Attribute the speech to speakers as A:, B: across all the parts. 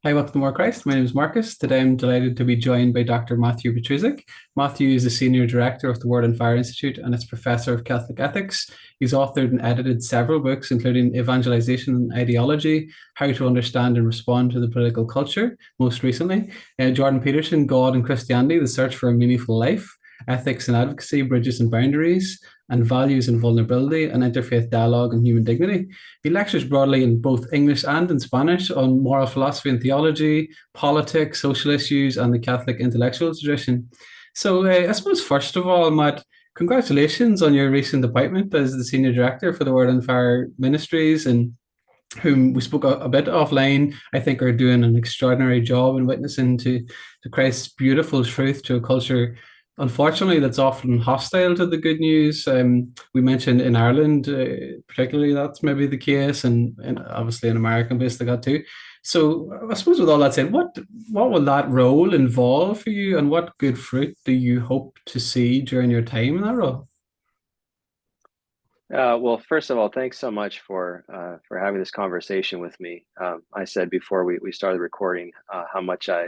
A: Hi, welcome to More Christ. My name is Marcus. Today I'm delighted to be joined by Dr. Matthew Petrusek. Matthew is the Senior Director of the Word and Fire Institute and is Professor of Catholic Ethics. He's authored and edited several books, including Evangelization and Ideology, How to Understand and Respond to the Political Culture, most recently. Jordan Peterson, God and Christianity, The Search for a Meaningful Life, Ethics and Advocacy, Bridges and Boundaries, and Values and Vulnerability, and Interfaith Dialogue and Human Dignity. He lectures broadly in both English and in Spanish on moral philosophy and theology, politics, social issues, and the Catholic intellectual tradition. So, I suppose, first of all, Matt, congratulations on your recent appointment as the Senior Director for the Word and Fire Ministries, and whom we spoke a bit offline, I think are doing an extraordinary job in witnessing to Christ's beautiful truth to a culture, unfortunately, that's often hostile to the good news. We mentioned in Ireland, particularly, that's maybe the case, and obviously in American based like that too. So I suppose with all that said, what will that role involve for you, and what good fruit do you hope to see during your time in that role?
B: Well, first of all, thanks so much for having this conversation with me. I said before we started recording how much I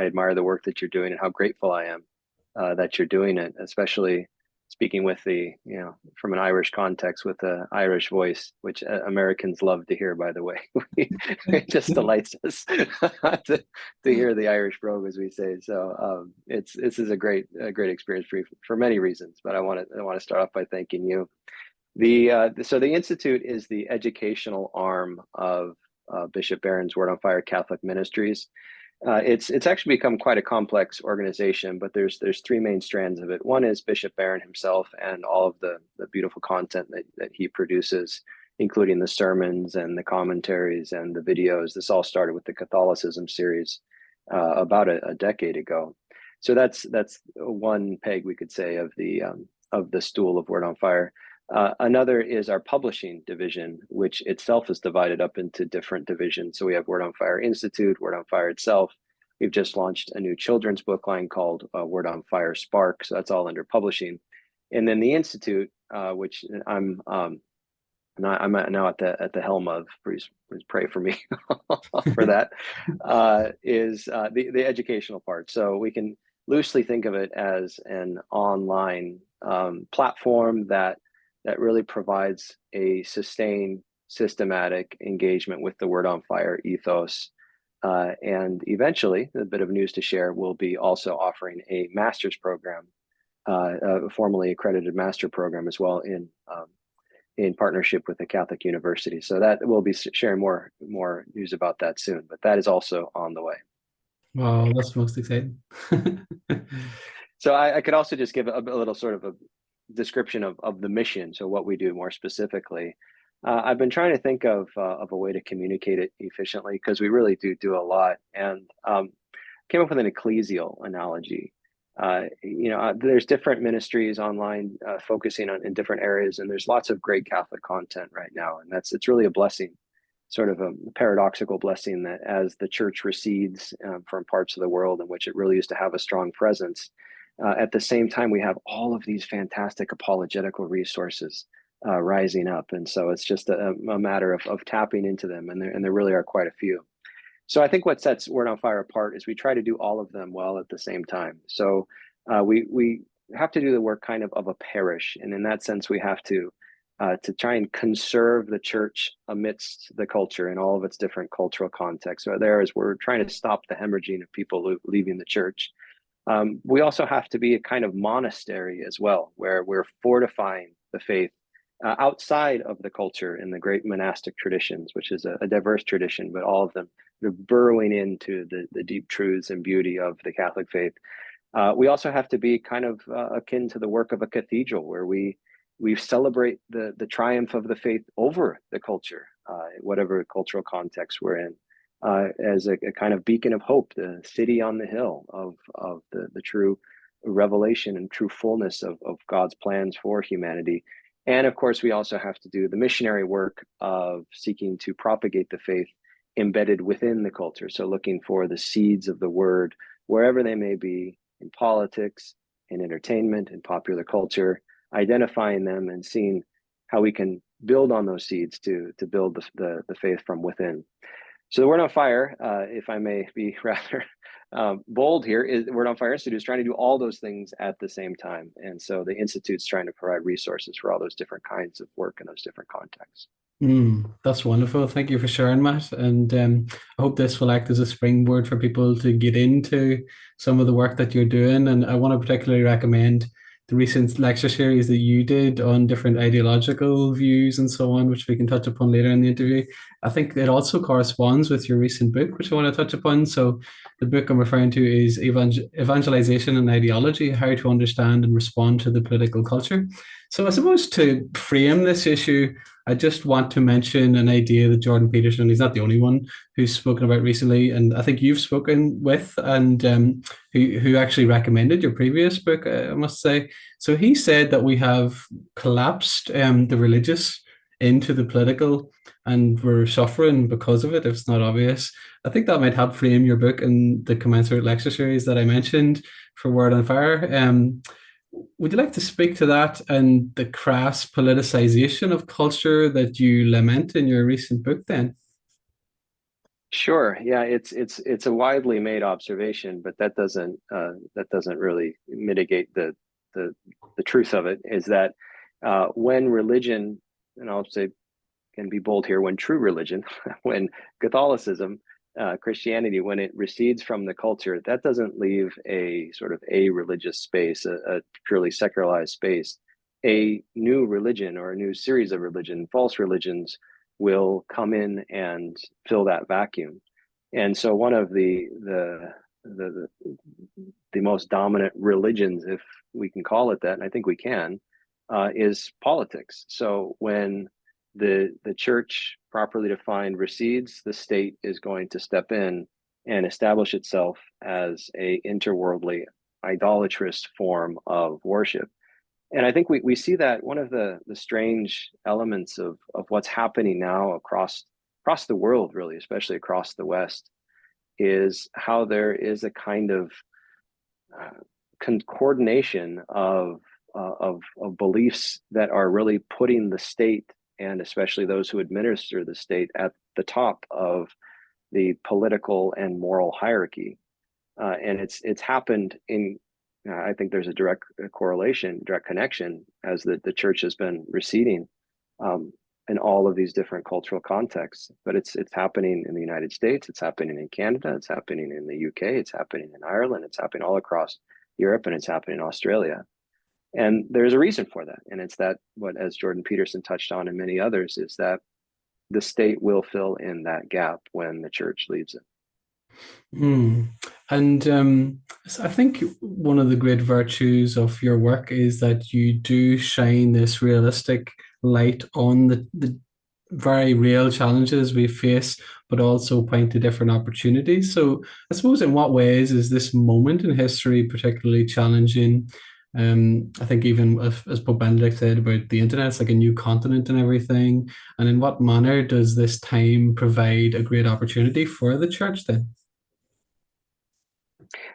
B: admire the work that you're doing and how grateful I am that you're doing it, especially speaking with from an Irish context with the Irish voice, which Americans love to hear, by the way. It just delights us to hear the Irish brogue, as we say. So this is a great experience for you for many reasons, but I want to start off by thanking you. So the Institute is the educational arm of Bishop Barron's Word on Fire Catholic Ministries. It's actually become quite a complex organization, but there's three main strands of it. One is Bishop Barron himself and all of the beautiful content that he produces, including the sermons and the commentaries and the videos. This all started with the Catholicism series about a decade ago. So that's one peg, we could say, of the stool of Word on Fire. Another is our publishing division, which itself is divided up into different divisions. So we have Word on Fire Institute, Word on Fire itself. We've just launched a new children's book line called Word on Fire Spark. So that's all under publishing. And then the Institute, which I'm now at the helm of. Please pray for me for that. Is the educational part. So we can loosely think of it as an online platform that really provides a sustained, systematic engagement with the Word on Fire ethos. And eventually, a bit of news to share, we'll be also offering a master's program, a formally accredited master program as well in partnership with the Catholic University. So that we'll be sharing more news about that soon, but that is also on the way.
A: Wow, that's most exciting.
B: So I could also just give a little sort of a description of the mission. So what we do more specifically, I've been trying to think of a way to communicate it efficiently, because we really do a lot, and came up with an ecclesial analogy. There's different ministries online focusing in different areas, and there's lots of great Catholic content right now, and it's really a blessing, sort of a paradoxical blessing, that as the church recedes from parts of the world in which it really used to have a strong presence, at the same time, we have all of these fantastic apologetical resources rising up. And so it's just a matter of tapping into them. And there really are quite a few. So I think what sets Word on Fire apart is we try to do all of them well at the same time. So we have to do the work kind of a parish. And in that sense, we have to try and conserve the church amidst the culture in all of its different cultural contexts. So there is, we're trying to stop the hemorrhaging of people leaving the church. We also have to be a kind of monastery as well, where we're fortifying the faith outside of the culture in the great monastic traditions, which is a diverse tradition, but all of them burrowing into the deep truths and beauty of the Catholic faith. We also have to be kind of akin to the work of a cathedral, where we celebrate the triumph of the faith over the culture, whatever cultural context we're in. As a kind of beacon of hope, the city on the hill of the true revelation and true fullness of God's plans for humanity. And of course, we also have to do the missionary work of seeking to propagate the faith embedded within the culture. So looking for the seeds of the word, wherever they may be, in politics, in entertainment, in popular culture, identifying them and seeing how we can build on those seeds to build the faith from within. So the Word on Fire, if I may be rather bold here, is the Word on Fire Institute is trying to do all those things at the same time. And so the Institute's trying to provide resources for all those different kinds of work in those different contexts.
A: That's wonderful. Thank you for sharing that. And I hope this will act as a springboard for people to get into some of the work that you're doing. And I want to particularly recommend the recent lecture series that you did on different ideological views and so on, which we can touch upon later in the interview. I think it also corresponds with your recent book, which I want to touch upon. So the book I'm referring to is Evangelization and Ideology, How to Understand and Respond to the Political Culture. So I suppose to frame this issue, I just want to mention an idea that Jordan Peterson, he's not the only one who's spoken about recently, and I think you've spoken with, and who actually recommended your previous book, I must say. So he said that we have collapsed the religious into the political, and we're suffering because of it, if it's not obvious. I think that might help frame your book and the commensurate lecture series that I mentioned for Word on Fire. Would you like to speak to that and the crass politicization of culture that you lament in your recent book then?
B: Sure. Yeah, it's a widely made observation, but that doesn't really mitigate the truth of it. Is that when religion, and I'll say, can be bold here, when true religion, when Catholicism, Christianity, when it recedes from the culture, that doesn't leave a sort of a religious space, a purely secularized space. A new religion or a new series of religion, false religions, will come in and fill that vacuum. And so one of the most dominant religions, if we can call it that, and I think we can, is politics. So when the church, properly defined, recedes, the state is going to step in and establish itself as a interworldly, idolatrous form of worship. And I think we see that one of the strange elements of what's happening now across the world, really, especially across the West, is how there is a kind of coordination of beliefs that are really putting the state, and especially those who administer the state, at the top of the political and moral hierarchy. And it's happened in, I think there's a direct correlation, direct connection, as the church has been receding in all of these different cultural contexts. But it's happening in the United States, it's happening in Canada, it's happening in the UK, it's happening in Ireland, it's happening all across Europe, and it's happening in Australia. And there's a reason for that. And it's that, what, as Jordan Peterson touched on and many others, is that the state will fill in that gap when the church leaves it.
A: And so I think one of the great virtues of your work is that you do shine this realistic light on the very real challenges we face, but also point to different opportunities. So I suppose, in what ways is this moment in history particularly challenging? I think even as Pope Benedict said about the internet, it's like a new continent and everything. And in what manner does this time provide a great opportunity for the church then?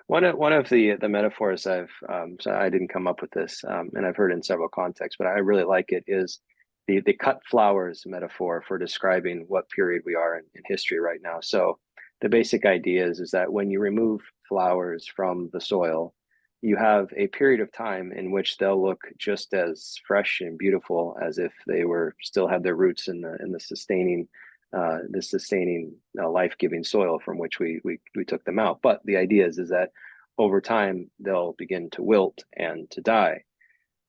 B: One of the metaphors so I didn't come up with this, and I've heard in several contexts, but I really like it, is the cut flowers metaphor for describing what period we are in history right now. So the basic idea is that when you remove flowers from the soil, you have a period of time in which they'll look just as fresh and beautiful as if they were still had their roots in the sustaining life-giving soil from which we took them out. But the idea is that over time they'll begin to wilt and to die.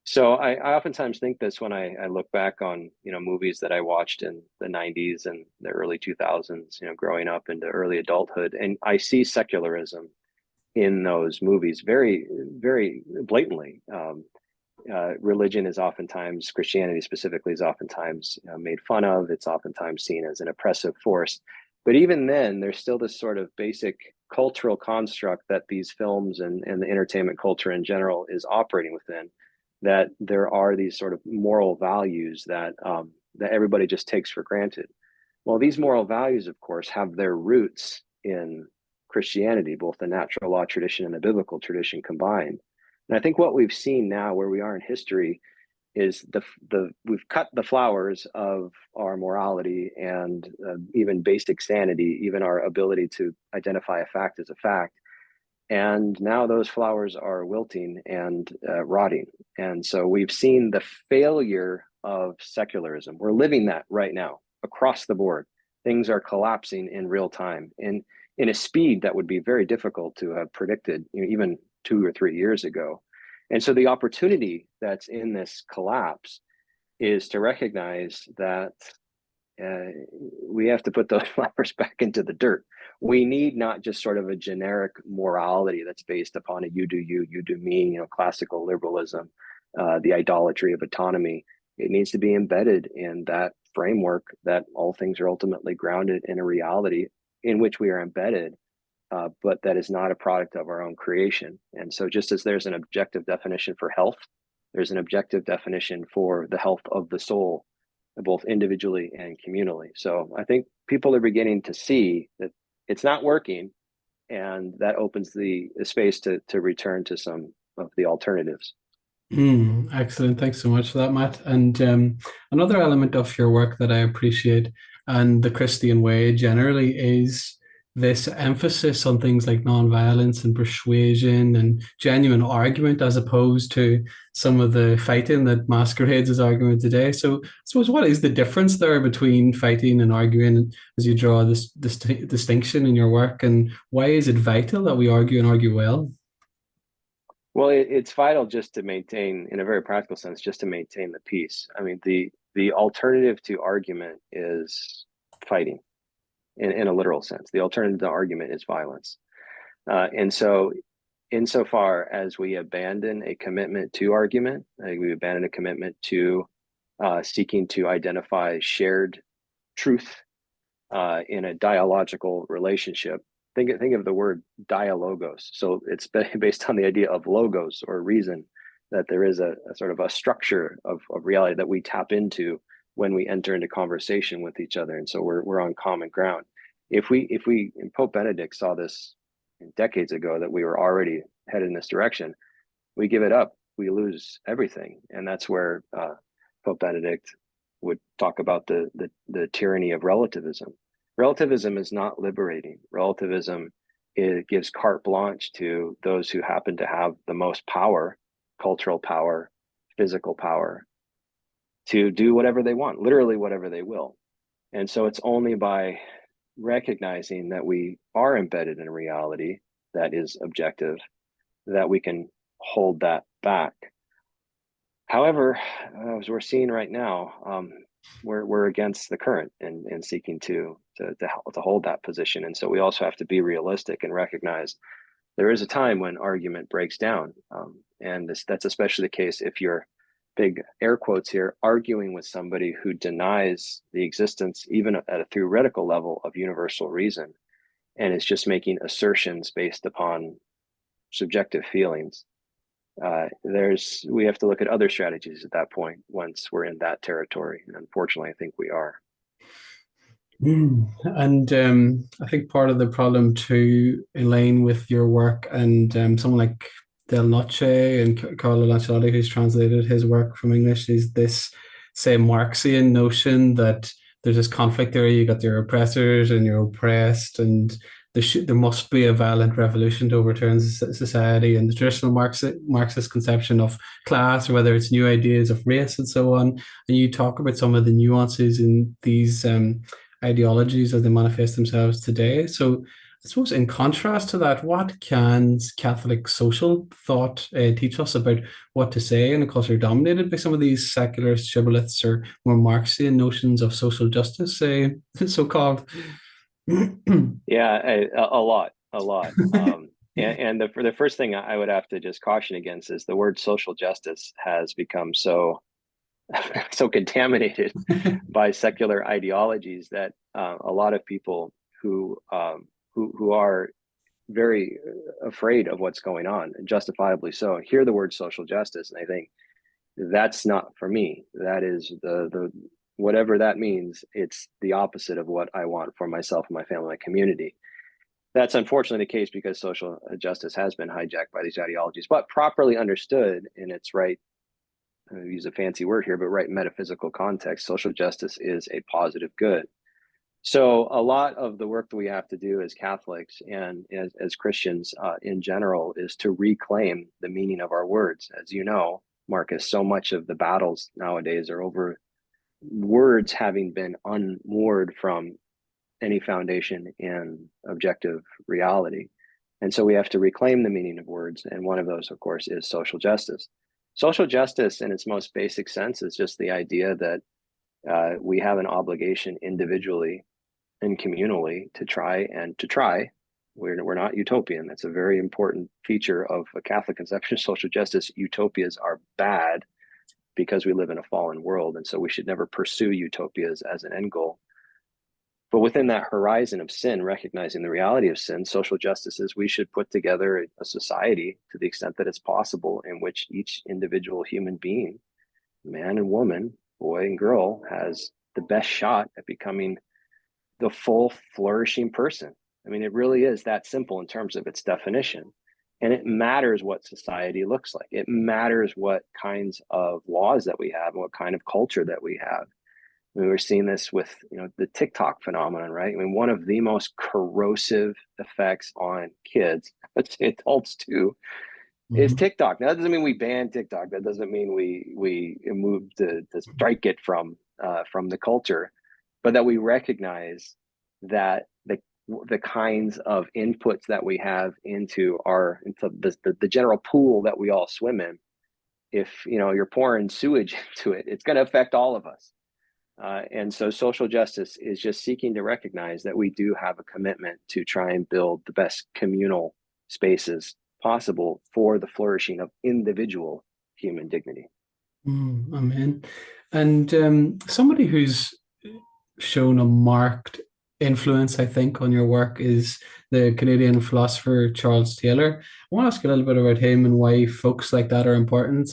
B: So I oftentimes think this when I look back on movies that I watched in the 90s and the early 2000s, growing up into early adulthood, and I see secularism in those movies very, very blatantly. Religion is oftentimes, Christianity specifically, is oftentimes made fun of. It's oftentimes seen as an oppressive force. But even then, there's still this sort of basic cultural construct that these films and the entertainment culture in general is operating within, that there are these sort of moral values that that everybody just takes for granted. Well, these moral values, of course, have their roots in Christianity, both the natural law tradition and the biblical tradition combined. And I think what we've seen now, where we are in history, is we've cut the flowers of our morality and even basic sanity, even our ability to identify a fact as a fact. And now those flowers are wilting and rotting. And so we've seen the failure of secularism. We're living that right now across the board. Things are collapsing in real time and in a speed that would be very difficult to have predicted, even 2 or 3 years ago. And so the opportunity that's in this collapse is to recognize that we have to put those flowers back into the dirt. We need not just sort of a generic morality that's based upon a you do me, classical liberalism, the idolatry of autonomy. It needs to be embedded in that framework that all things are ultimately grounded in a reality in which we are embedded, but that is not a product of our own creation. And so just as there's an objective definition for health, there's an objective definition for the health of the soul, both individually and communally. So I think people are beginning to see that it's not working, and that opens the space to return to some of the alternatives.
A: Excellent. Thanks so much for that, Matt. And another element of your work that I appreciate and the Christian way generally is this emphasis on things like nonviolence and persuasion and genuine argument, as opposed to some of the fighting that masquerades as argument today. So I suppose, what is the difference there between fighting and arguing as you draw this distinction in your work, and why is it vital that we argue and argue well?
B: Well, it's vital just to maintain, in a very practical sense, just to maintain the peace. I mean, the alternative to argument is fighting in a literal sense. The alternative to argument is violence. And so insofar as we abandon a commitment to argument, we abandon a commitment to seeking to identify shared truth in a dialogical relationship. Think of the word dialogos. So it's based on the idea of logos, or reason, that there is a sort of a structure of reality that we tap into when we enter into conversation with each other. And so we're on common ground. If we and Pope Benedict saw this decades ago, that we were already headed in this direction, we give it up, we lose everything. And that's where Pope Benedict would talk about the tyranny of relativism. Relativism is not liberating. Relativism gives carte blanche to those who happen to have the most power, cultural power, physical power, to do whatever they want, literally whatever they will. And so it's only by recognizing that we are embedded in a reality that is objective that we can hold that back. However, as we're seeing right now, we're against the current and seeking to hold that position. And so we also have to be realistic and recognize there is a time when argument breaks down. And that's especially the case if you're, big air quotes here, arguing with somebody who denies the existence, even at a theoretical level, of universal reason, and is just making assertions based upon subjective feelings. We have to look at other strategies at that point once we're in that territory. And unfortunately, I think we are.
A: And I think part of the problem too, Elaine, with your work, and someone like Del Noce and Carlo Lancilotti, who's translated his work from English, is this, say, Marxian notion that there's this conflict there. You got your oppressors and your oppressed, and there must be a violent revolution to overturn society, and the traditional Marxist conception of class, or whether it's new ideas of race and so on. And you talk about some of the nuances in these ideologies as they manifest themselves today. So I suppose in contrast to that, what can Catholic social thought teach us about what to say in a culture dominated by some of these secular shibboleths or more Marxian notions of social justice, so-called?
B: Yeah, a lot. And the first thing I would have to just caution against is the word social justice has become so contaminated by secular ideologies that a lot of people who are very afraid of what's going on, and justifiably so, hear the word social justice, and I think that's not for me. That is the whatever that means. It's the opposite of what I want for myself and my family, my community. That's unfortunately the case because social justice has been hijacked by these ideologies, but properly understood in its right use a fancy word here, but right metaphysical context, social justice is a positive good. So a lot of the work that we have to do as Catholics and as Christians in general is to reclaim the meaning of our words. As you know, Marcus, so much of the battles nowadays are over words having been unmoored from any foundation in objective reality. And so we have to reclaim the meaning of words. And one of those, of course, is social justice. Social justice, in its most basic sense, is just the idea that we have an obligation individually and communally to try. We're not utopian. That's a very important feature of a Catholic conception of social justice. Utopias are bad because we live in a fallen world. And so we should never pursue utopias as an end goal. But within that horizon of sin, recognizing the reality of sin, social justice is we should put together a society, to the extent that it's possible, in which each individual human being, man and woman, boy and girl, has the best shot at becoming the full flourishing person. I mean, it really is that simple in terms of its definition. And it matters what society looks like. It matters what kinds of laws that we have and what kind of culture that we have. We were seeing this with, the TikTok phenomenon, right? I mean, one of the most corrosive effects on kids, let's say adults too, is TikTok. Now, that doesn't mean we ban TikTok. That doesn't mean we move to strike it from the culture, but that we recognize that the kinds of inputs that we have into the general pool that we all swim in, if you're pouring sewage into it, it's going to affect all of us. And so social justice is just seeking to recognize that we do have a commitment to try and build the best communal spaces possible for the flourishing of individual human dignity.
A: Amen. And somebody who's shown a marked influence, I think, on your work is the Canadian philosopher Charles Taylor. I want to ask you a little bit about him and why folks like that are important.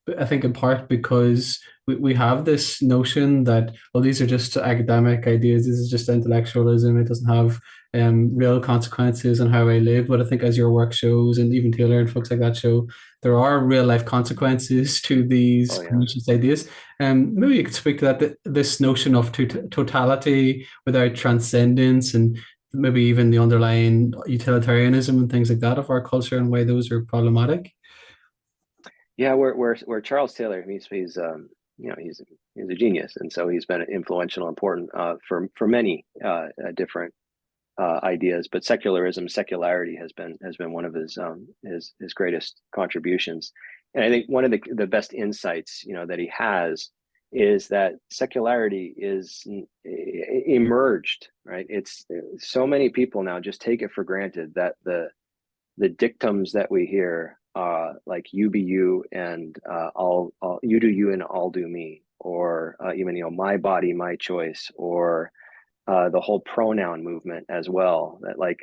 A: But I think in part because we have this notion that, well, these are just academic ideas, this is just intellectualism, it doesn't have real consequences on how I live. But I think as your work shows, and even Taylor and folks like that show, there are real life consequences to these pernicious ideas. Maybe you could speak to that, this notion of totality without transcendence, and maybe even the underlying utilitarianism and things like that of our culture, and why those are problematic.
B: Yeah, where Charles Taylor, he's a genius, and so he's been influential and important for many different ideas. But secularity has been one of his greatest contributions. And I think one of the best insights that he has is that secularity is emerged, right? It's so many people now just take it for granted that the dictums that we hear, like you be you and I'll you do you and I'll do me, or even my body, my choice, or the whole pronoun movement as well. That like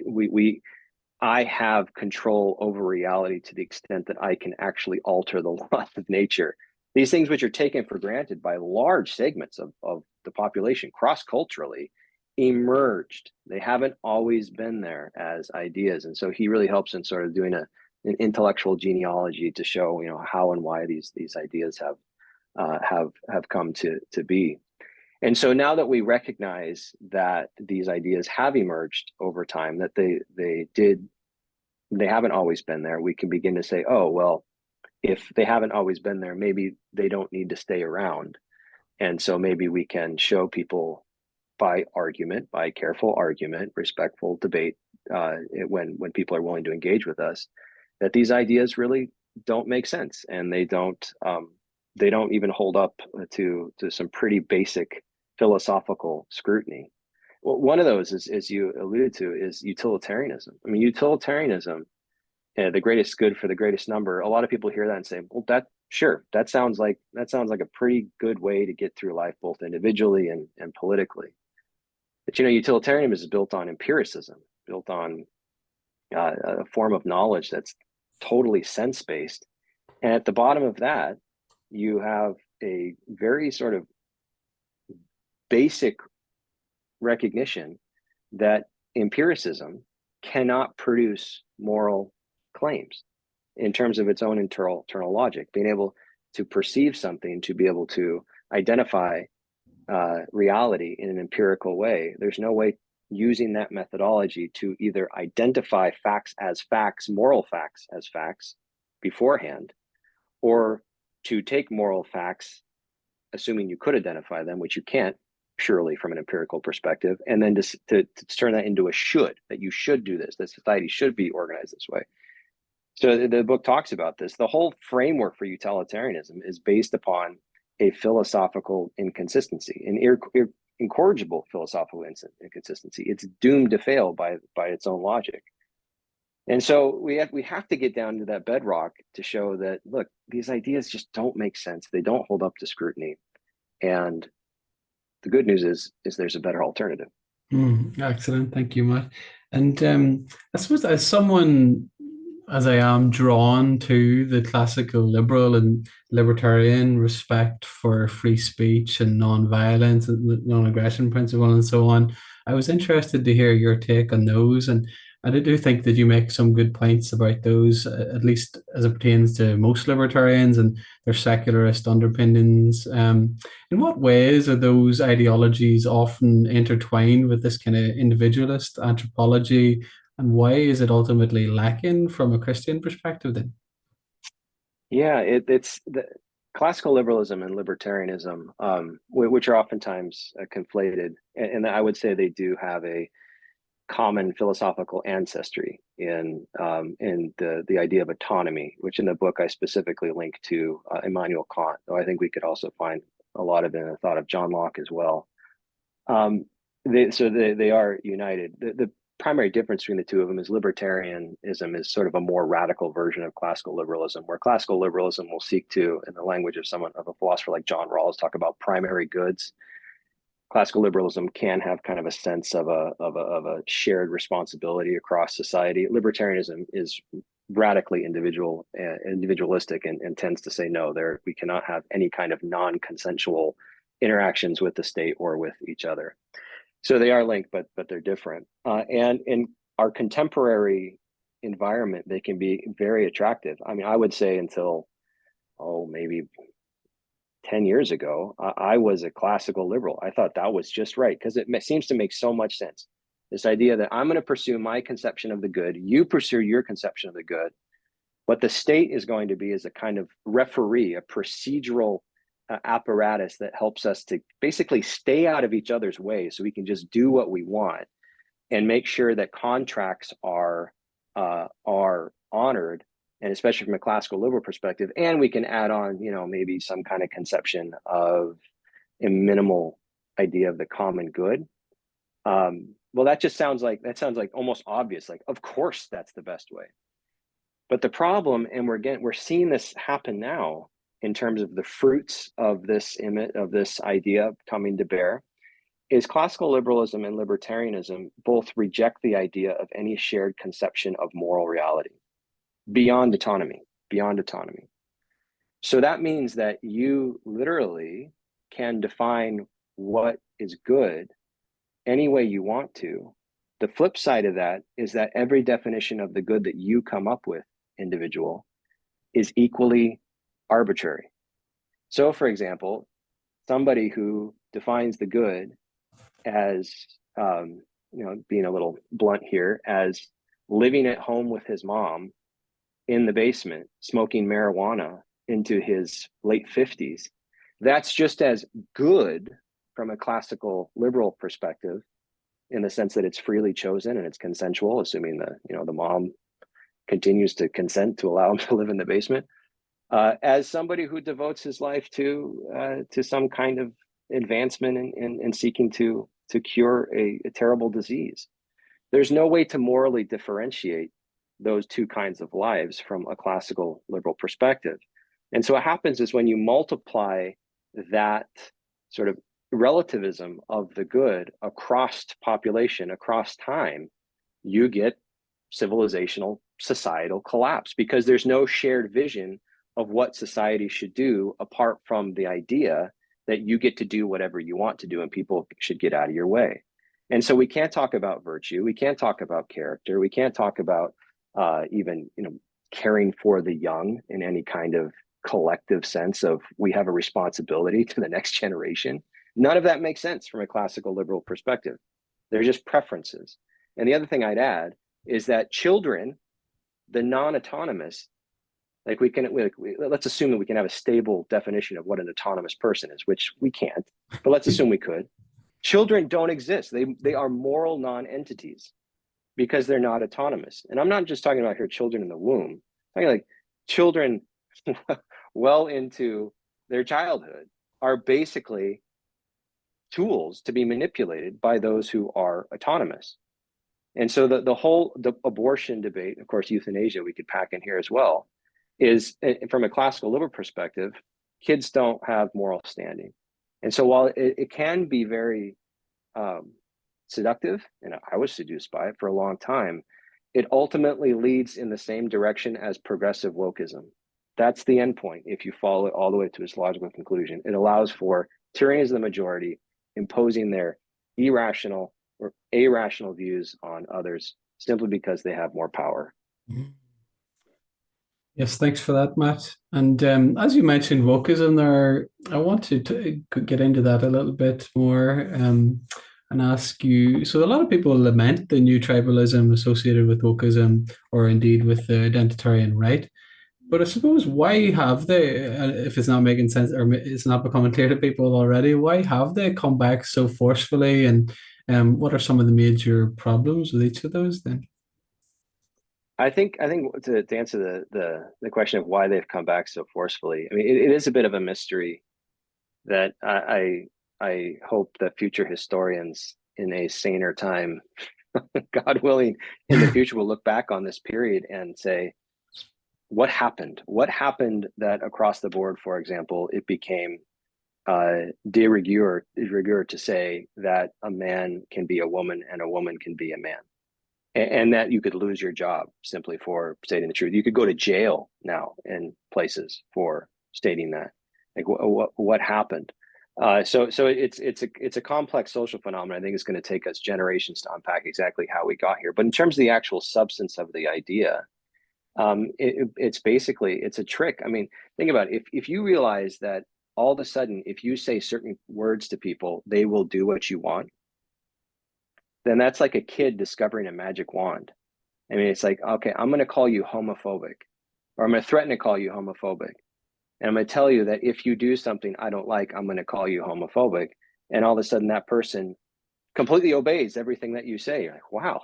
B: I have control over reality to the extent that I can actually alter the laws of nature. These things which are taken for granted by large segments of the population cross-culturally emerged. They haven't always been there as ideas. And so he really helps in sort of doing an intellectual genealogy to show, how and why these ideas have come to be. And so now that we recognize that these ideas have emerged over time, that they haven't always been there, we can begin to say, oh, well, if they haven't always been there, maybe they don't need to stay around. And so maybe we can show people by careful argument, respectful debate, when people are willing to engage with us, that these ideas really don't make sense, and they don't even hold up to some pretty basic philosophical scrutiny. Well, one of those is, as you alluded to, is utilitarianism. I mean, utilitarianism, the greatest good for the greatest number. A lot of people hear that and say, well, that sounds like a pretty good way to get through life, both individually and politically. But utilitarianism is built on empiricism, built on a form of knowledge that's totally sense-based. And at the bottom of that, you have a very sort of basic recognition that empiricism cannot produce moral claims in terms of its own internal logic. Being able to perceive something, to be able to identify reality in an empirical way. There's no way using that methodology to either identify facts as facts, moral facts as facts beforehand, or to take moral facts, assuming you could identify them, which you can't purely from an empirical perspective, and then to turn that into a should, that you should do this, that society should be organized this way. So the book talks about this. The whole framework for utilitarianism is based upon a philosophical inconsistency, an incorrigible philosophical inconsistency. It's doomed to fail by its own logic. And so we have to get down to that bedrock to show that, look, these ideas just don't make sense. They don't hold up to scrutiny. And the good news is there's a better alternative.
A: Excellent. Thank you, Matt. And I suppose as someone, as I am drawn to the classical liberal and libertarian respect for free speech and non-violence and the non-aggression principle and so on, I was interested to hear your take on those. And I do think that you make some good points about those, at least as it pertains to most libertarians and their secularist underpinnings. In what ways are those ideologies often intertwined with this kind of individualist anthropology? And why is it ultimately lacking from a Christian perspective then?
B: Yeah, it's the classical liberalism and libertarianism, which are oftentimes conflated. And I would say they do have a common philosophical ancestry in the idea of autonomy, which in the book I specifically link to Immanuel Kant, though I think we could also find a lot of it in the thought of John Locke as well. They are united. The primary difference between the two of them is libertarianism is sort of a more radical version of classical liberalism, where classical liberalism will seek to, in the language of a philosopher like John Rawls, talk about primary goods. Classical liberalism can have kind of a sense of a shared responsibility across society. Libertarianism is radically individualistic and tends to say no, we cannot have any kind of non-consensual interactions with the state or with each other. So they are linked, but they're different. And in our contemporary environment, they can be very attractive. I mean, I would say until maybe 10 years ago, I was a classical liberal. I thought that was just right because it seems to make so much sense. This idea that I'm going to pursue my conception of the good, you pursue your conception of the good. What the state is going to be is a kind of referee, a procedural apparatus that helps us to basically stay out of each other's way so we can just do what we want and make sure that contracts are honored, and especially from a classical liberal perspective. And we can add on, maybe some kind of conception of a minimal idea of the common good. Well, that sounds like almost obvious. Like, of course, that's the best way. But the problem, and we're seeing this happen now in terms of the fruits of this idea coming to bear, is classical liberalism and libertarianism both reject the idea of any shared conception of moral reality beyond autonomy. So that means that you literally can define what is good any way you want to. The flip side of that is that every definition of the good that you come up with, individual, is equally arbitrary. So, for example, somebody who defines the good as, being a little blunt here, as living at home with his mom in the basement, smoking marijuana into his late 50s, that's just as good from a classical liberal perspective, in the sense that it's freely chosen and it's consensual, assuming the mom continues to consent to allow him to live in the basement, as somebody who devotes his life to some kind of advancement in seeking to cure a terrible disease. There's no way to morally differentiate those two kinds of lives from a classical liberal perspective. And so what happens is when you multiply that sort of relativism of the good across population, across time, you get civilizational, societal collapse, because there's no shared vision of what society should do apart from the idea that you get to do whatever you want to do and people should get out of your way. And so we can't talk about virtue, we can't talk about character, we can't talk about even caring for the young in any kind of collective sense of we have a responsibility to the next generation. None of that makes sense from a classical liberal perspective. They're just preferences. And the other thing I'd add is that children, the non-autonomous, like let's assume that we can have a stable definition of what an autonomous person is, which we can't, but let's assume we could. Children don't exist. They are moral non-entities because they're not autonomous. And I'm not just talking about here children in the womb. I'm talking like children well into their childhood are basically tools to be manipulated by those who are autonomous. And so the abortion debate, of course, euthanasia, we could pack in here as well, is from a classical liberal perspective, kids don't have moral standing. And so while it can be very seductive, and I was seduced by it for a long time, it ultimately leads in the same direction as progressive wokeism. That's the end point if you follow it all the way to its logical conclusion. It allows for tyranny of the majority imposing their irrational or irrational views on others simply because they have more power.
A: Yes, thanks for that, Matt. And as you mentioned, wokeism there, I want to get into that a little bit more and ask you. So, a lot of people lament the new tribalism associated with wokeism, or indeed with the identitarian right. But I suppose why have they, if it's not making sense or it's not becoming clear to people already, why have they come back so forcefully? And what are some of the major problems with each of those then?
B: I think to answer the question of why they've come back so forcefully, I mean, it is a bit of a mystery that I hope that future historians in a saner time, God willing, in the future will look back on this period and say, what happened? What happened that across the board, for example, it became de rigueur to say that a man can be a woman and a woman can be a man, and that you could lose your job simply for stating the truth. You could go to jail now in places for stating that. Like what happened? So it's a complex social phenomenon. I think it's going to take us generations to unpack exactly how we got here. But in terms of the actual substance of the idea, it's basically a trick. I mean, think about it. If you realize that all of a sudden, if you say certain words to people, they will do what you want, then that's like a kid discovering a magic wand. I mean, it's like, okay, I'm going to call you homophobic, or I'm going to threaten to call you homophobic. And I'm going to tell you that if you do something I don't like, I'm going to call you homophobic. And all of a sudden that person completely obeys everything that you say. You're like, wow,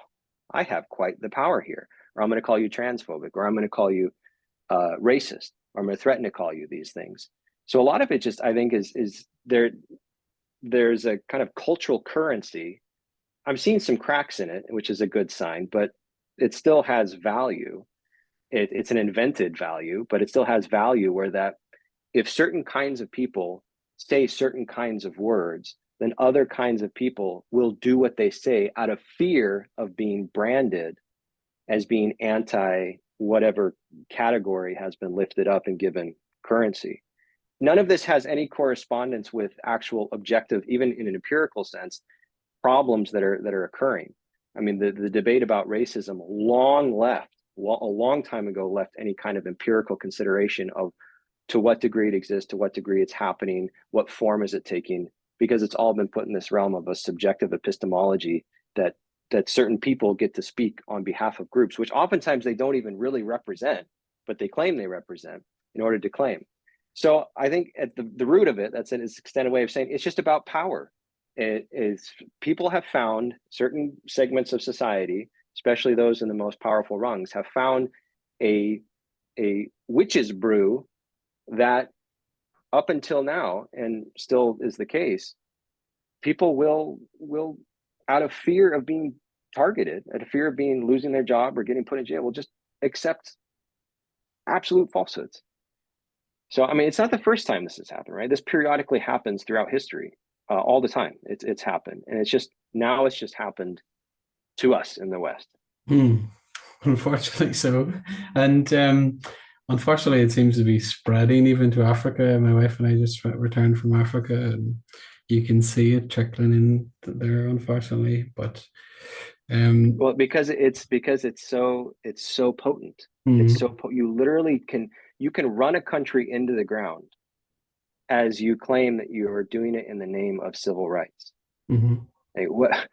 B: I have quite the power here. Or I'm going to call you transphobic, or I'm going to call you racist, or I'm going to threaten to call you these things. So a lot of it just, I think, is there's a kind of cultural currency. I'm seeing some cracks in it, which is a good sign, but it still has value. It's an invented value, but it still has value where that if certain kinds of people say certain kinds of words, then other kinds of people will do what they say out of fear of being branded as being anti whatever category has been lifted up and given currency. None of this has any correspondence with actual objective, even in an empirical sense, problems that are occurring. I mean, the debate about racism a long time ago left any kind of empirical consideration of to what degree it exists, to what degree it's happening, what form is it taking, because it's all been put in this realm of a subjective epistemology that certain people get to speak on behalf of groups, which oftentimes they don't even really represent, but they claim they represent in order to claim. So I think at the root of it, that's an extended way of saying it's just about power. It is people have found certain segments of society, especially those in the most powerful rungs, have found a witch's brew that up until now, and still is the case, people will out of fear of being targeted, out of fear of losing their job or getting put in jail, will just accept absolute falsehoods. So, I mean, it's not the first time this has happened, right? This periodically happens throughout history, all the time. It's happened, and it's just happened to us in the West.
A: Unfortunately so. And unfortunately, it seems to be spreading even to Africa. My wife and I just returned from Africa, and you can see it trickling in there, unfortunately. But
B: well, because it's so potent. It's so you literally you can run a country into the ground as you claim that you are doing it in the name of civil rights.
A: Mm-hmm.
B: Hey, what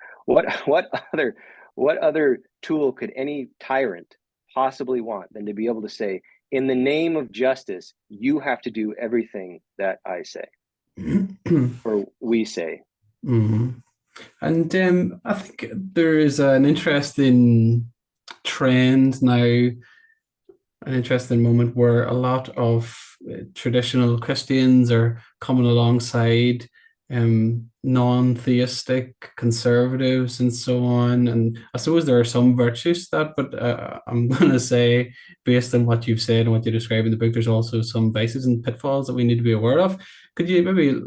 B: other tool could any tyrant possibly want than to be able to say, in the name of justice, you have to do everything that I say or we say.
A: Mm-hmm. And I think there is an interesting trend now, an interesting moment where a lot of traditional Christians are coming alongside non-theistic conservatives and so on. And I suppose there are some virtues to that, but I'm going to say, based on what you've said and what you describe in the book, there's also some vices and pitfalls that we need to be aware of. Could you maybe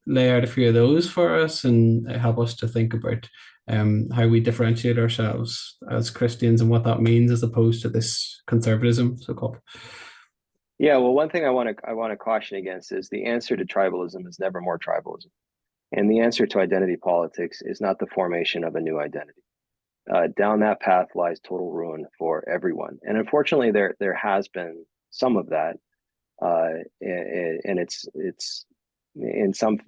A: lay out a few of those for us and help us to think about how we differentiate ourselves as Christians and what that means as opposed to this conservatism, so-called?
B: Yeah, well, one thing I want to caution against is the answer to tribalism is never more tribalism, and the answer to identity politics is not the formation of a new identity. Down that path lies total ruin for everyone, and unfortunately, there has been some of that, and it's in some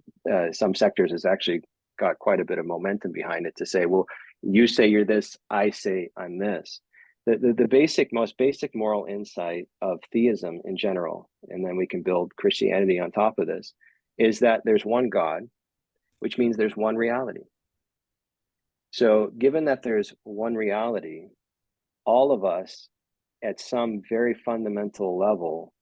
B: sectors has actually got quite a bit of momentum behind it to say, well, you say you're this, I say I'm this. The most basic moral insight of theism in general, and then we can build Christianity on top of this, is that there's one God, which means there's one reality. So given that there's one reality, all of us at some very fundamental level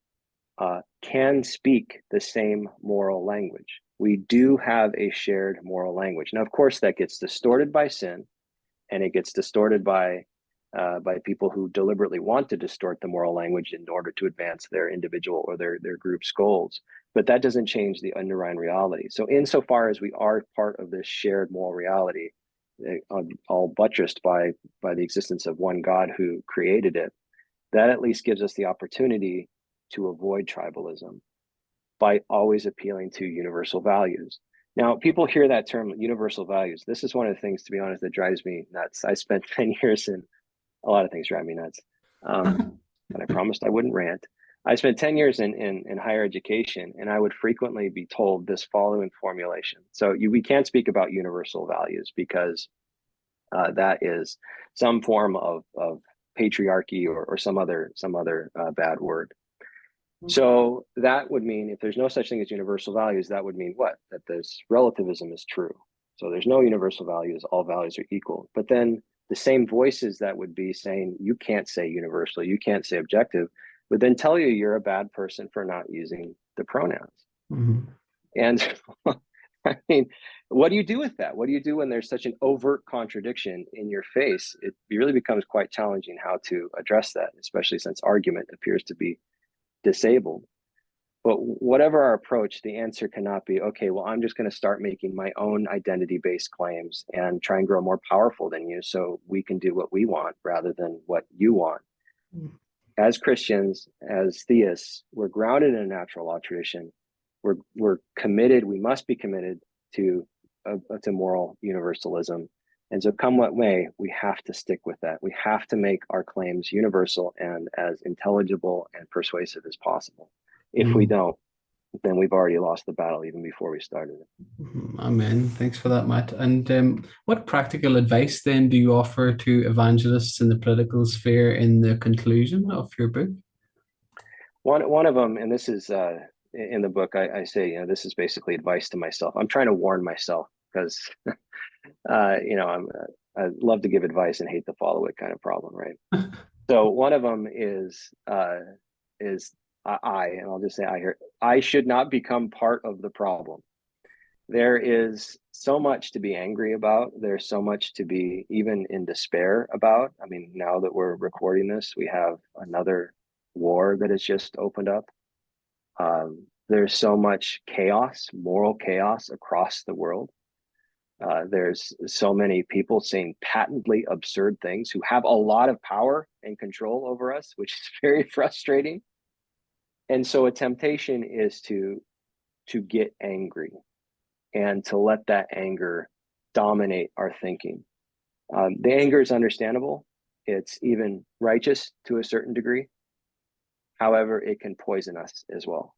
B: can speak the same moral language. We do have a shared moral language. Now, of course, that gets distorted by sin, and it gets distorted by people who deliberately want to distort the moral language in order to advance their individual or their group's goals. But that doesn't change the underlying reality. So insofar as we are part of this shared moral reality, all buttressed by the existence of one God who created it, that at least gives us the opportunity to avoid tribalism by always appealing to universal values. Now, people hear that term, universal values. This is one of the things, to be honest, that drives me nuts. I spent 10 years in, a lot of things drive me nuts, but I promised I wouldn't rant. I spent 10 years in higher education, and I would frequently be told this following formulation. So we can't speak about universal values because that is some form of patriarchy or some other bad word. So that would mean if there's no such thing as universal values, that would mean what? That this relativism is true. So there's no universal values, all values are equal. But then the same voices that would be saying you can't say universal, you can't say objective, would then tell you you're a bad person for not using the pronouns. Mm-hmm. And I mean, what do you do with that? What do you do when there's such an overt contradiction in your face? It really becomes quite challenging how to address that, especially since argument appears to be disabled. But whatever our approach, the answer cannot be, okay, well, I'm just going to start making my own identity-based claims and try and grow more powerful than you so we can do what we want rather than what you want. Mm. As Christians, as theists, we're grounded in a natural law tradition. We're committed, we must be committed to moral universalism. And so come what may, we have to stick with that. We have to make our claims universal and as intelligible and persuasive as possible. If we don't, then we've already lost the battle even before we started it.
A: Amen. Thanks for that, Matt. And what practical advice then do you offer to evangelists in the political sphere in the conclusion of your book?
B: One of them, and this is in the book, I say, this is basically advice to myself. I'm trying to warn myself because I love to give advice and hate to follow it kind of problem, right? So one of them is and I'll just say I should not become part of the problem. There is so much to be angry about. There's so much to be even in despair about. I mean, now that we're recording this, we have another war that has just opened up. There's so much chaos, moral chaos across the world. There's so many people saying patently absurd things who have a lot of power and control over us, which is very frustrating. And so a temptation is to get angry and to let that anger dominate our thinking. The anger is understandable. It's even righteous to a certain degree. However, it can poison us as well.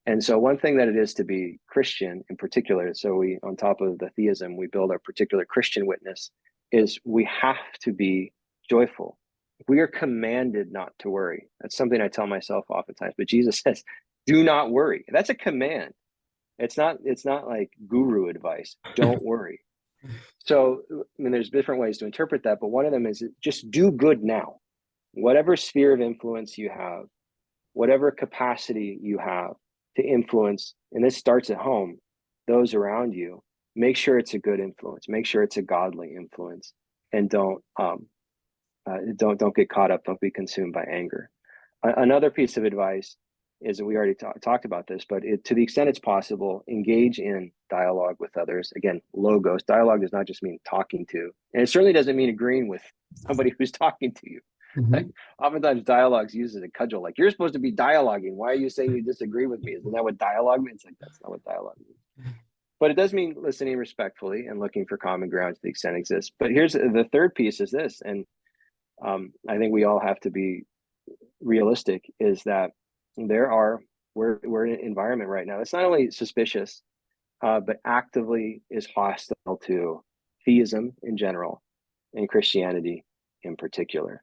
B: And so one thing that it is to be Christian in particular, so we, on top of the theism, we build our particular Christian witness, is we have to be joyful. We are commanded not to worry. That's something I tell myself oftentimes, but Jesus says, do not worry. That's a command. It's not like guru advice. Don't worry. So, I mean, there's different ways to interpret that, but one of them is just do good now. Whatever sphere of influence you have, whatever capacity you have to influence, and this starts at home, those around you, make sure it's a good influence, make sure it's a godly influence, and don't get caught up, don't be consumed by anger. Another piece of advice is, and we already talked about this, but to the extent it's possible, engage in dialogue with others. Again, logos. Dialogue does not just mean talking to, and it certainly doesn't mean agreeing with somebody who's talking to you.
A: Mm-hmm.
B: Like, oftentimes dialogue's used as a cudgel, like, you're supposed to be dialoguing. Why are you saying you disagree with me? Isn't that what dialogue means? Like, that's not what dialogue means. But it does mean listening respectfully and looking for common ground to the extent it exists. But here's the third piece is this, and I think we all have to be realistic, is that we're in an environment right now that's not only suspicious, but actively is hostile to theism in general and Christianity in particular.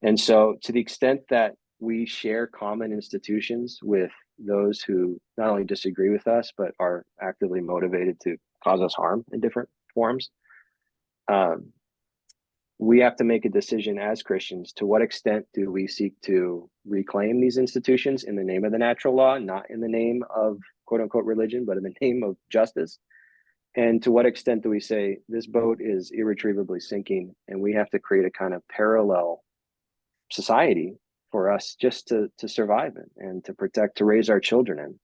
B: And so to the extent that we share common institutions with those who not only disagree with us, but are actively motivated to cause us harm in different forms, we have to make a decision as Christians. To what extent do we seek to reclaim these institutions in the name of the natural law, not in the name of quote unquote religion, but in the name of justice? And to what extent do we say this boat is irretrievably sinking and we have to create a kind of parallel society for us just to survive in and to protect, to raise our children in?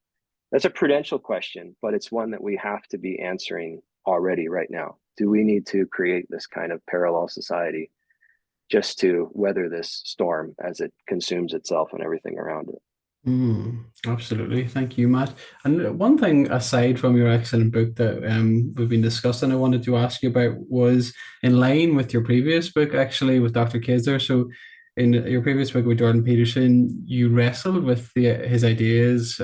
B: That's a prudential question, but it's one that we have to be answering already right now. Do we need to create this kind of parallel society just to weather this storm as it consumes itself and everything around it?
A: Absolutely. Thank you, Matt. And one thing aside from your excellent book that we've been discussing, I wanted to ask you about was in line with your previous book, actually, with Dr. Kaiser. So in your previous book with Jordan Peterson, you wrestled with his ideas.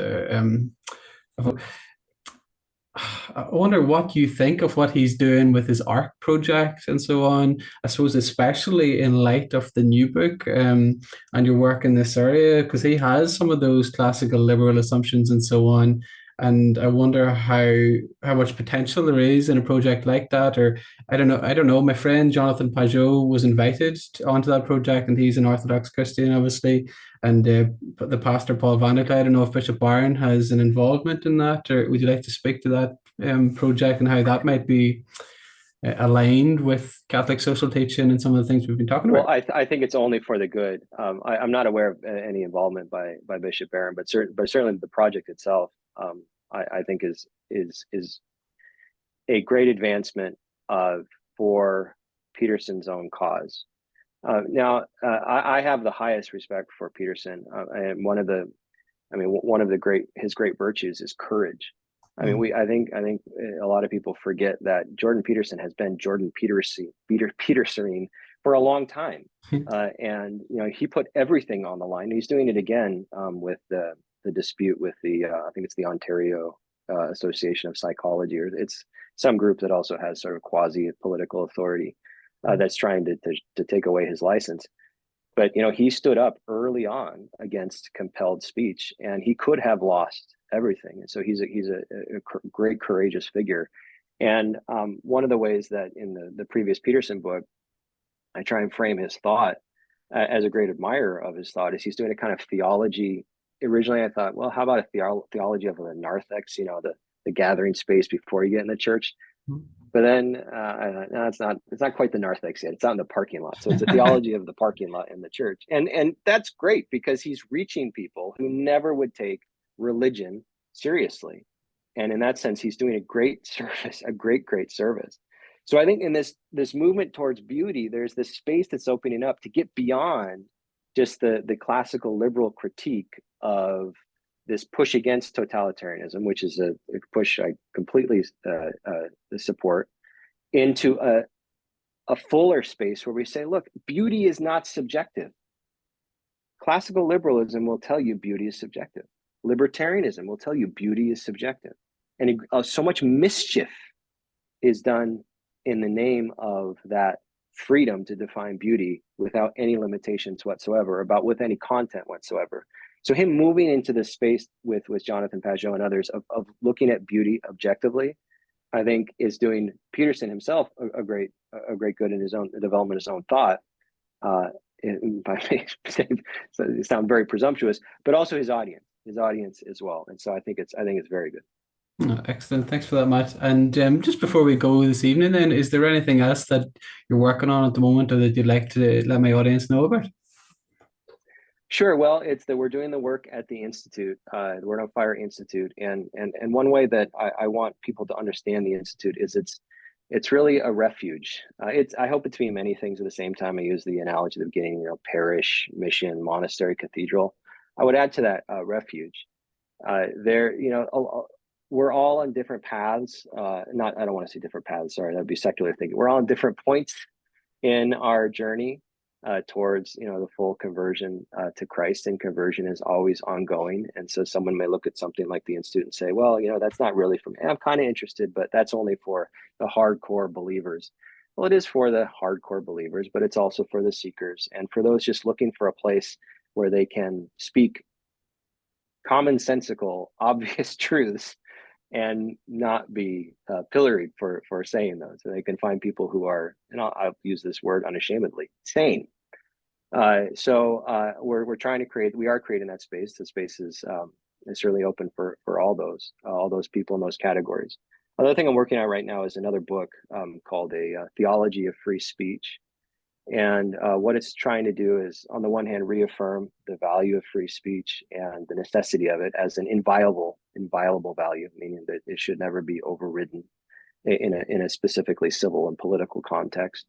A: I wonder what you think of what he's doing with his art project and so on. I suppose, especially in light of the new book and your work in this area, because he has some of those classical liberal assumptions and so on. And I wonder how much potential there is in a project like that. Or I don't know. My friend Jonathan Pajot was invited onto that project, and he's an Orthodox Christian, obviously. And the pastor Paul Vanderklee, I don't know if Bishop Barron has an involvement in that, or would you like to speak to that project and how that might be aligned with Catholic social teaching and some of the things we've been talking about?
B: Well, I think it's only for the good. I'm not aware of any involvement by Bishop Barron, but certainly the project itself, I think is a great advancement for Peterson's own cause. Now, I have the highest respect for Peterson, and one of his great virtues is courage. I mean, I think a lot of people forget that Jordan Peterson has been Jordan Petersoning for a long time, and he put everything on the line. He's doing it again with the dispute with I think it's the Ontario Association of Psychology, or it's some group that also has sort of quasi political authority that's trying to take away his license. But he stood up early on against compelled speech, and he could have lost everything. And so he's a great courageous figure. And one of the ways that in the previous Peterson book, I try and frame his thought as a great admirer of his thought, is he's doing a kind of theology. Originally, I thought, well, how about a theology of the narthex? The gathering space before you get in the church. But then I thought, no, it's not quite the narthex yet. It's out in the parking lot. So it's a theology of the parking lot in the church. And that's great because he's reaching people who never would take religion seriously. And in that sense, he's doing a great service, a great service. So I think in this movement towards beauty, there's this space that's opening up to get beyond just the classical liberal critique of this push against totalitarianism, which is a push I completely support, into a fuller space where we say, look, beauty is not subjective. Classical liberalism will tell you beauty is subjective. Libertarianism will tell you beauty is subjective. And so much mischief is done in the name of that freedom to define beauty without any limitations whatsoever, with any content whatsoever. So him moving into this space with Jonathan Pageau and others of looking at beauty objectively, I think is doing Peterson himself a great good in his own development of his own thought. If I may sound very presumptuous, but also his audience as well. And so I think it's very good.
A: Oh, excellent. Thanks for that, Matt. And just before we go this evening, then, is there anything else that you're working on at the moment or that you'd like to let my audience know about?
B: Sure. Well, it's that we're doing the work at the Institute, the Word on Fire Institute. And one way that I want people to understand the Institute is it's really a refuge. I hope it's being many things at the same time. I use the analogy at the beginning, parish, mission, monastery, cathedral. I would add to that refuge. We're all on different paths. I don't want to say different paths. Sorry, that'd be secular thinking. We're all on different points in our journey towards, the full conversion to Christ, and conversion is always ongoing. And so someone may look at something like the Institute and say, well, that's not really for me. I'm kind of interested, but that's only for the hardcore believers. Well, it is for the hardcore believers, but it's also for the seekers and for those just looking for a place where they can speak commonsensical, obvious truths and not be pilloried for saying those. So they can find people who are, and I'll use this word unashamedly, sane. So we're trying to we are creating that space. The space is certainly open for all those people in those categories. Another thing I'm working on right now is another book called A Theology of Free Speech. And what it's trying to do is, on the one hand, reaffirm the value of free speech and the necessity of it as an inviolable value, meaning that it should never be overridden in a specifically civil and political context,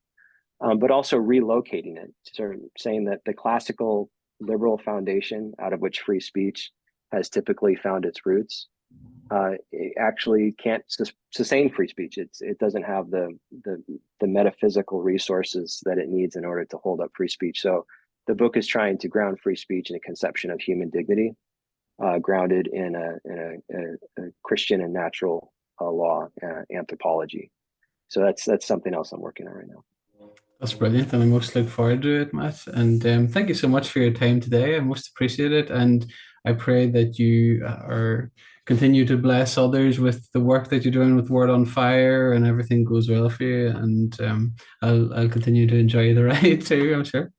B: but also relocating it, sort of saying that the classical liberal foundation out of which free speech has typically found its roots it actually can't sustain free speech. It doesn't have the metaphysical resources that it needs in order to hold up free speech. So the book is trying to ground free speech in a conception of human dignity, grounded in a Christian and natural law anthropology. So that's something else I'm working on right now.
A: That's brilliant, and I most look forward to it, Matt. And thank you so much for your time today. I most appreciate it, and I pray that you continue to bless others with the work that you're doing with Word on Fire, and everything goes well for you. And I'll continue to enjoy the ride too, I'm sure.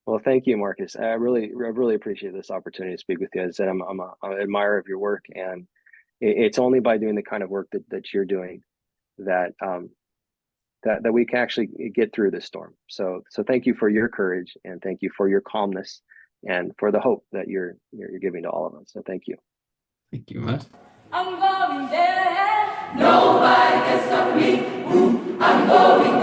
B: Well, thank you, Marcus. I really appreciate this opportunity to speak with you. As I said, I'm an admirer of your work, and it's only by doing the kind of work that you're doing that we can actually get through this storm. So thank you for your courage, and thank you for your calmness, and for the hope that you're giving to all of us. So thank you.
A: Thank you, Matt.
C: I'm going there. Nobody can stop me. Ooh, I'm going